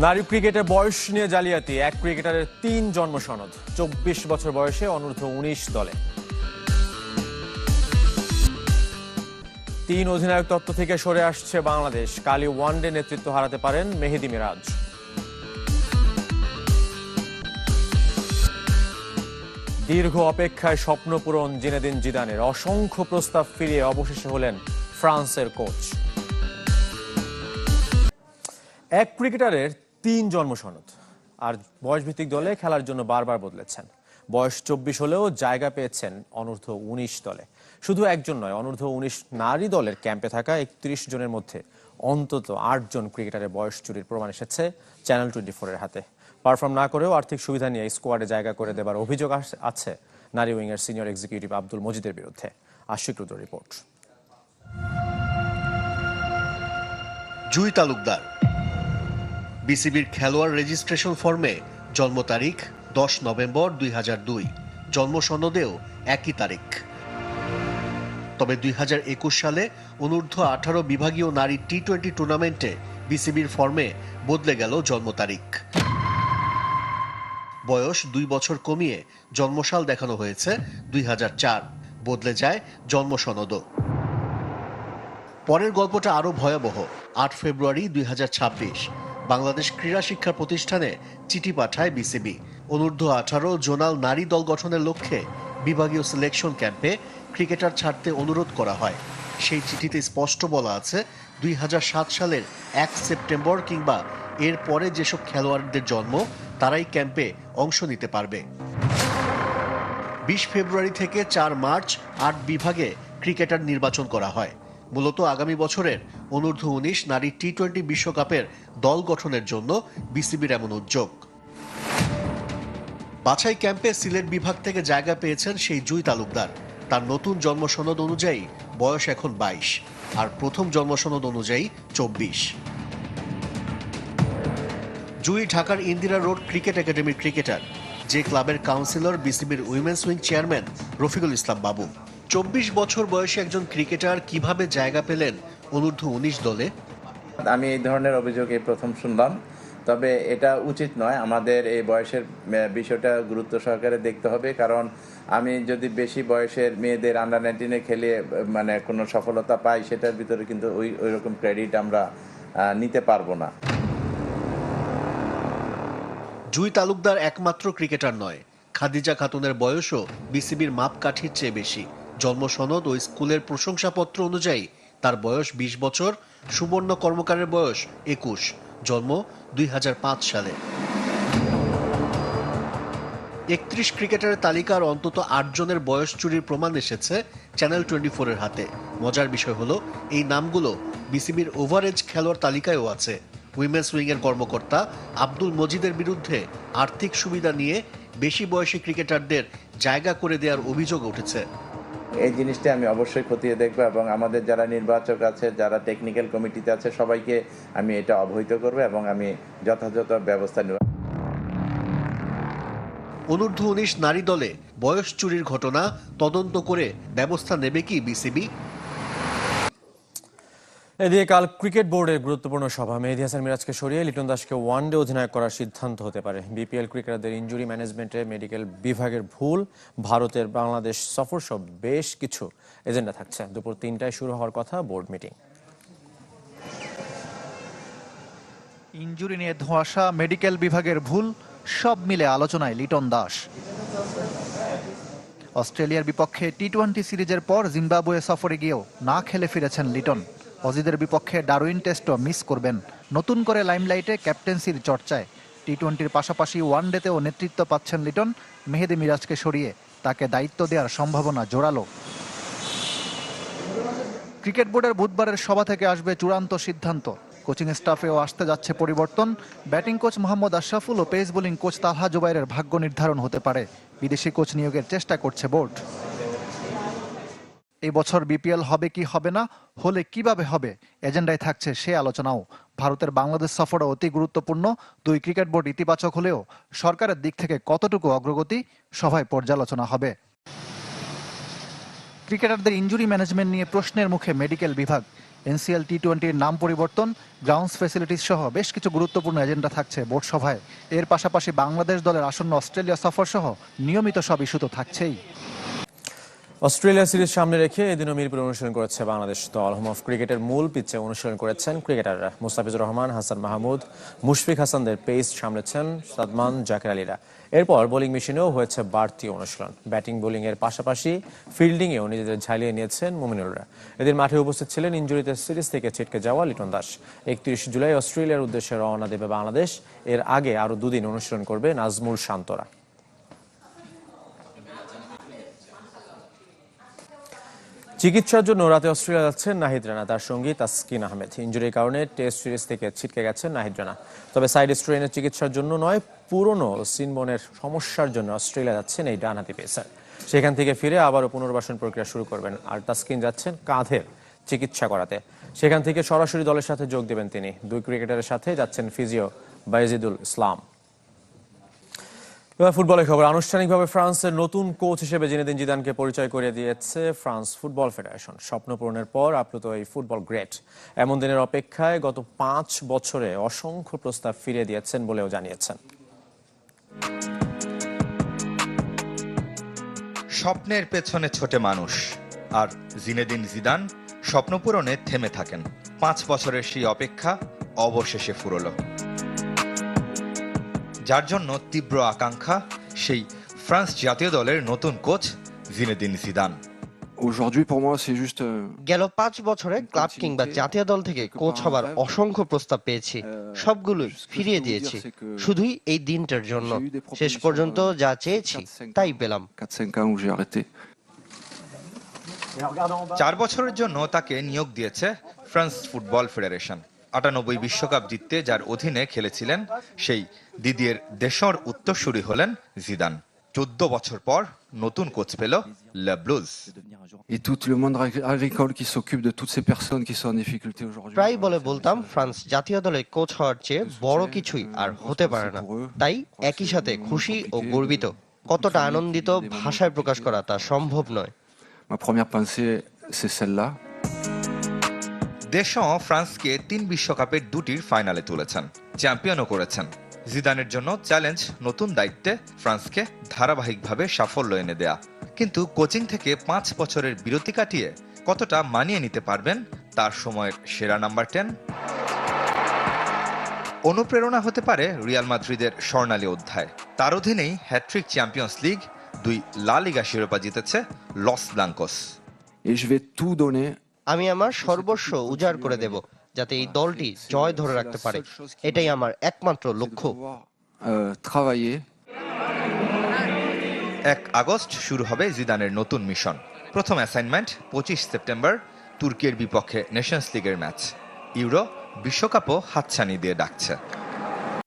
নারী ক্রিকেটের বয়স নিয়ে জালিয়াতি, এক ক্রিকেটারের ৩ জন্ম সনদ, ২৪ বছর বয়সে অনূর্ধ্ব ১৯ দলে। ৩ অধিনায়ক তত্ত্ব থেকে সরে আসছে বাংলাদেশ, কালই ওয়ানডে নেতৃত্ব হারাতে পারেন মেহেদী মিরাজ। দীর্ঘ অপেক্ষায় স্বপ্ন পূরণ জিনেদিন জিদানের, অসংখ্য প্রস্তাব ফিরিয়ে অবশেষে হলেন ফ্রান্সের কোচ। এক ক্রিকেটারের ৩ জন্ম সনদ, আর বয়সভিত্তিক দলে খেলার জন্য বারবার বদলেছেন। বয়স ২৪ হলেও জায়গা পেয়েছেন অনূর্ধ্ব ১৯ দলে। শুধু একজন নয়, অনূর্ধ্ব ১৯ নারী দলের ক্যাম্পে থাকা ৩১ জনের মধ্যে অন্তত ৮ জন ক্রিকেটারের বয়স চুরির প্রমাণ এসেছে চ্যানেল 24-এর হাতে। পারফর্ম না করেও আর্থিক সুবিধা নিয়ে স্কোয়াডে জায়গা করে দেবার অভিযোগ আছে নারী উইংয়ের সিনিয়র এক্সিকিউটিভ আব্দুল মজিদের বিরুদ্ধে। আশিক রুদ্র রিপোর্ট। জুই তালুকদার বিসিবির খেলোয়াড় রেজিস্ট্রেশন ফর্মে জন্ম তারিখ ১০ নভেম্বর ২০০২, জন্ম সনদেও একই তারিখ। তবে ২০২১ সালে অনূর্ধ্ব ১৮ বিভাগীয় নারী টি-20 টুর্নামেন্টে বিসিবির ফর্মে বদলে গেল জন্ম তারিখ। বয়স ২ বছর কমিয়ে জন্মসাল দেখানো হয়েছে ২০০৪, বদলে যায় জন্ম সনদও। পরের গল্পটা আরও ভয়াবহ। ৮ ফেব্রুয়ারি ২০২৬ বাংলাদেশ ক্রীড়া শিক্ষা প্রতিষ্ঠানে চিঠি পাঠায় বিসিবি। অনূর্ধ্ব ১৮ জোনাল নারী দল গঠনের লক্ষ্যে বিভাগীয় সিলেকশন ক্যাম্পে ক্রিকেটার ছাড়তে অনুরোধ করা হয়। সেই চিঠিতে স্পষ্ট বলা আছে ২০০৭ সালের ১ সেপ্টেম্বর কিংবা এর পরে যেসব খেলোয়াড়দের জন্ম তারাই ক্যাম্পে অংশ নিতে পারবে। ২০ ফেব্রুয়ারি থেকে ৪ মার্চ ৮ বিভাগে ক্রিকেটার নির্বাচন করা হয়। মূলত আগামী বছরের অনূর্ধ্ব ১৯ নারী টি-20 বিশ্বকাপের দল গঠনের জন্য বিসিবির এমন উদ্যোগ। বাছাই ক্যাম্পে সিলেট বিভাগ থেকে জায়গা পেয়েছেন সেই জুই তালুকদার। তার নতুন জন্ম সনদ অনুযায়ী বয়স এখন ২২, আর প্রথম জন্ম সনদ অনুযায়ী ২৪। জুই ঢাকার ইন্দিরা রোড ক্রিকেট একাডেমির ক্রিকেটার, যে ক্লাবের কাউন্সিলর বিসিবির women's wing chairman Rafiqul Islam বাবু। ২৪ বছর বয়সী একজন ক্রিকেটার কিভাবে জায়গা পেলেন অনূর্ধ্ব ১৯ দলে? আমি এই ধরনের অভিযোগ এই প্রথম শুনলাম, তবে এটা উচিত নয়। আমাদের এই বয়সের বিষয়টা গুরুত্ব সহকারে দেখতে হবে, কারণ আমি যদি বেশি বয়সের মেয়েদের আন্ডার 19-এ খেলিয়ে কোনো সফলতা পাই, সেটার ভিতরে কিন্তু ওই রকম ক্রেডিট আমরা নিতে পারবো না। জুই তালুকদার একমাত্র ক্রিকেটার নয়, খাদিজা খাতুনের বয়সও বিসিবির মাপকাঠির চেয়ে বেশি। জন্ম সনদ ও স্কুলের প্রশংসাপত্র অনুযায়ী তার বয়স ২০ বছর, সুবর্ণ কর্মকারের বয়স ২১, জন্ম ২০০৫ সালে। ৩১ ক্রিকেটারের তালিকার অন্তত ৮ জনের বয়স চুরির প্রমাণ এসেছে চ্যানেল 24-এর হাতে। মজার বিষয় হলো এই নামগুলো বিসিবির ওভারএজ খেলোয়াড় তালিকায়ও আছে। উইমেন্স উইংয়ের কর্মকর্তা আব্দুল মজিদের বিরুদ্ধে আর্থিক সুবিধা নিয়ে বেশি বয়সী ক্রিকেটারদের জায়গা করে দেওয়ার অভিযোগ উঠেছে। এই জিনিসটা আমি অবশ্যই খতিয়ে দেখব, এবং আমাদের যারা নির্বাচক আছে, যারা টেকনিক্যাল কমিটিতে আছে, সবাইকে আমি এটা অবহিত করব এবং আমি যথাযথ ব্যবস্থা নেব। অনূর্ধ্ব ১৯ নারী দলে বয়স চুরির ঘটনা তদন্ত করে ব্যবস্থা নেবে কি বিসিবি? এদিকে কাল ক্রিকেট বোর্ডের গুরুত্বপূর্ণ সভা। মেহেদী হাসান মিরাজকে সরিয়ে লিটন দাসকে ওয়ানডে অধিনায়ক করার সিদ্ধান্ত হতে পারে। বিপিএল ক্রিকেটারদের ইনজুরি ম্যানেজমেন্টে মেডিকেল বিভাগের ভুল, ভারতের বাংলাদেশ সফর সব বেশ কিছু এজেন্ডা থাকছে। দুপুর ৩টায় শুরু হওয়ার কথা বোর্ড মিটিং। ইনজুরি নিয়ে ধোঁয়াশা, মেডিকেল বিভাগের ভুল, সব মিলে আলোচনায় লিটন দাস। অস্ট্রেলিয়ার বিপক্ষে টি-20 সিরিজের পর জিম্বাবুয়ে সফরে গিয়েও না খেলে ফিরেছেন লিটন। অজিদের বিপক্ষে ডারউইন টেস্টও মিস করবেন। নতুন করে লাইমলাইটে ক্যাপ্টেন্সির চর্চায়। টি-20-র পাশাপাশি ওয়ানডেতেও নেতৃত্ব পাচ্ছেন লিটন। মেহেদী মিরাজকে সরিয়ে তাকে দায়িত্ব দেওয়ার সম্ভাবনা জোরালো। ক্রিকেট বোর্ডের বুধবারের সভা থেকে আসবে চূড়ান্ত সিদ্ধান্ত। কোচিং স্টাফেও আসতে যাচ্ছে পরিবর্তন। ব্যাটিং কোচ মোহাম্মদ আশরাফুল ও পেস বোলিং কোচ তালহা জুবাইরের ভাগ্য নির্ধারণ হতে পারে। বিদেশি কোচ নিয়োগের চেষ্টা করছে বোর্ড। এই বছর বিপিএল হবে কি হবে না, হলে কিভাবে হবে, এজেন্ডায় থাকছে সে আলোচনাও। ভারতের বাংলাদেশ সফরও অতি গুরুত্বপূর্ণ। দুই ক্রিকেট বোর্ড ইতিবাচক হলেও সরকারের দিক থেকে কতটুকু অগ্রগতি, সভায় পর্যালোচনা হবে। ক্রিকেটারদের ইনজুরি ম্যানেজমেন্ট নিয়ে প্রশ্নের মুখে মেডিকেল বিভাগ। এনসিএল টি-20-র নাম পরিবর্তন, গ্রাউন্ডস ফ্যাসিলিটিস সহ বেশ কিছু গুরুত্বপূর্ণ এজেন্ডা থাকছে বোর্ড সভায়। এর পাশাপাশি বাংলাদেশ দলের আসন্ন অস্ট্রেলিয়া সফর সহ নিয়মিত সব ইস্যু তো থাকছেই। অস্ট্রেলিয়া সিরিজ সামনে রেখে এদিনও মিরপুরে অনুশীলন করেছে বাংলাদেশ দল। হোম অফ ক্রিকেটের মূল পিচে অনুশীলন করেছেন ক্রিকেটাররা। মুস্তাফিজুর রহমান, হাসান মাহমুদ, মুশফিক হাসানদের পেস সামলেছেন সাদমান, জাকের আলীরা। এরপর বোলিং মেশিনেও হয়েছে বাড়তি অনুশীলন। ব্যাটিং বোলিং এর পাশাপাশি ফিল্ডিংয়েও নিজেদের ঝালিয়ে নিয়েছেন মুমিনুলরা। এদিন মাঠে উপস্থিত ছিলেন ইনজুরিতে সিরিজ থেকে ছিটকে যাওয়া লিটন দাস। 31 জুলাই অস্ট্রেলিয়ার উদ্দেশ্যে রওনা দেবে বাংলাদেশ। এর আগে আরও 2 দিন অনুশীলন করবে নাজমুল শান্তরা। চিকিৎসার জন্য রাতে অস্ট্রেলিয়া যাচ্ছেন নাহিদ রানা, তার সঙ্গী তাসকিন আহমেদ। ইনজুরির কারণে টেস্ট সিরিজ থেকে ছিটকে গেছেন নাহিদ রানা। তবে সাইড স্ট্রেনের চিকিৎসার জন্য নয়, পুরনো সিনবনের সমস্যার জন্য অস্ট্রেলিয়া যাচ্ছেন এই ডানহাতি পেসার। সেখান থেকে ফিরে আবারও পুনর্বাসন প্রক্রিয়া শুরু করবেন। আর তাসকিন যাচ্ছেন কাঁধের চিকিৎসা করাতে। সেখান থেকে সরাসরি দলের সাথে যোগ দেবেন তিনি। 2 ক্রিকেটারের সাথে যাচ্ছেন ফিজিও বাইজিদুল ইসলাম। এবার ফুটবলের খবর। আনুষ্ঠানিকভাবে ফ্রান্সের নতুন কোচ হিসেবে জিনেদিন জিদানকে পরিচয় করিয়ে দিয়েছে ফ্রান্স ফুটবল ফেডারেশন। স্বপ্ন পূরণের পর আপ্লুত এই ফুটবল গ্রেট এমন দিনের অপেক্ষায় গত 5 বছরে অসংখ্য প্রস্তাব ফিরিয়ে দিয়েছেন বলেও জানিয়েছেন। স্বপ্নের পেছনে ছোটে মানুষ, আর জিনেদিন জিদান স্বপ্ন পূরণে থেমে থাকেন। 5 বছরের সেই অপেক্ষা অবশেষে ফুরল, যার জন্য তীব্র আকাঙ্ক্ষা সেই ফ্রান্স জাতীয় দলের নতুন কোচ জিনেদিন জিদান। গেল 5 বছরে ক্লাব কিংবা জাতীয় দল থেকে কোচ হবার অসংখ্য প্রস্তাব পেয়েছি, সবগুলোই ফিরিয়ে দিয়েছি শুধুই এই দিনটার জন্য। শেষ পর্যন্ত যা চেয়েছি তাই পেলাম। 4 বছরের জন্য তাকে নিয়োগ দিয়েছে ফ্রান্স ফুটবল ফেডারেশন। 98 বিশ্বকাপ জিততে যার অধীনে খেলেছিলেন সেই দিদিয়ের দেশর উত্তরসূরি হলেন জিদান। 14 বছর পর নতুন কোচ পেল লে ব্লুজ। প্রায় বলতাম ফ্রান্স জাতীয় দলে কোচ হওয়ার চেয়ে বড় কিছুই আর হতে পারে না। তাই একই সাথে খুশি ও গর্বিত। কতটা আনন্দিত ভাষায় প্রকাশ করা তা সম্ভব নয়। দেশও ফ্রান্সকে 3 বিশ্বকাপের 2টির ফাইনালে তুলেছেন, চ্যাম্পিয়নও করেছেন। জিদানের জন্য চ্যালেঞ্জ নতুন দায়িত্বে ফ্রান্সকে ধারাবাহিকভাবে সাফল্য এনে দেয়া। কিন্তু কোচিং থেকে 5 বছরের বিরতি কাটিয়ে কতটা মানিয়ে নিতে পারবেন তার সময়ের সেরা নাম্বার 10? অনুপ্রেরণা হতে পারে রিয়াল মাদ্রিদের স্বর্ণালী অধ্যায়। তার অধীনেই হ্যাট্রিক চ্যাম্পিয়ন্স লিগ, 2 লা লিগা শিরোপা জিতেছে লস ব্লাঙ্কোস। আমি আমার সর্বস্ব উজাড় করে দেব যাতে এই দলটি জয় ধরে রাখতে পারে। এটাই আমার একমাত্র লক্ষ্য। 1 আগস্ট শুরু হবে জিদানের নতুন মিশন। প্রথম অ্যাসাইনমেন্ট 25 সেপ্টেম্বর তুর্কির বিপক্ষে নেশনস লিগের ম্যাচ। ইউরো বিশ্বকাপও হাতছানি দিয়ে ডাকছে।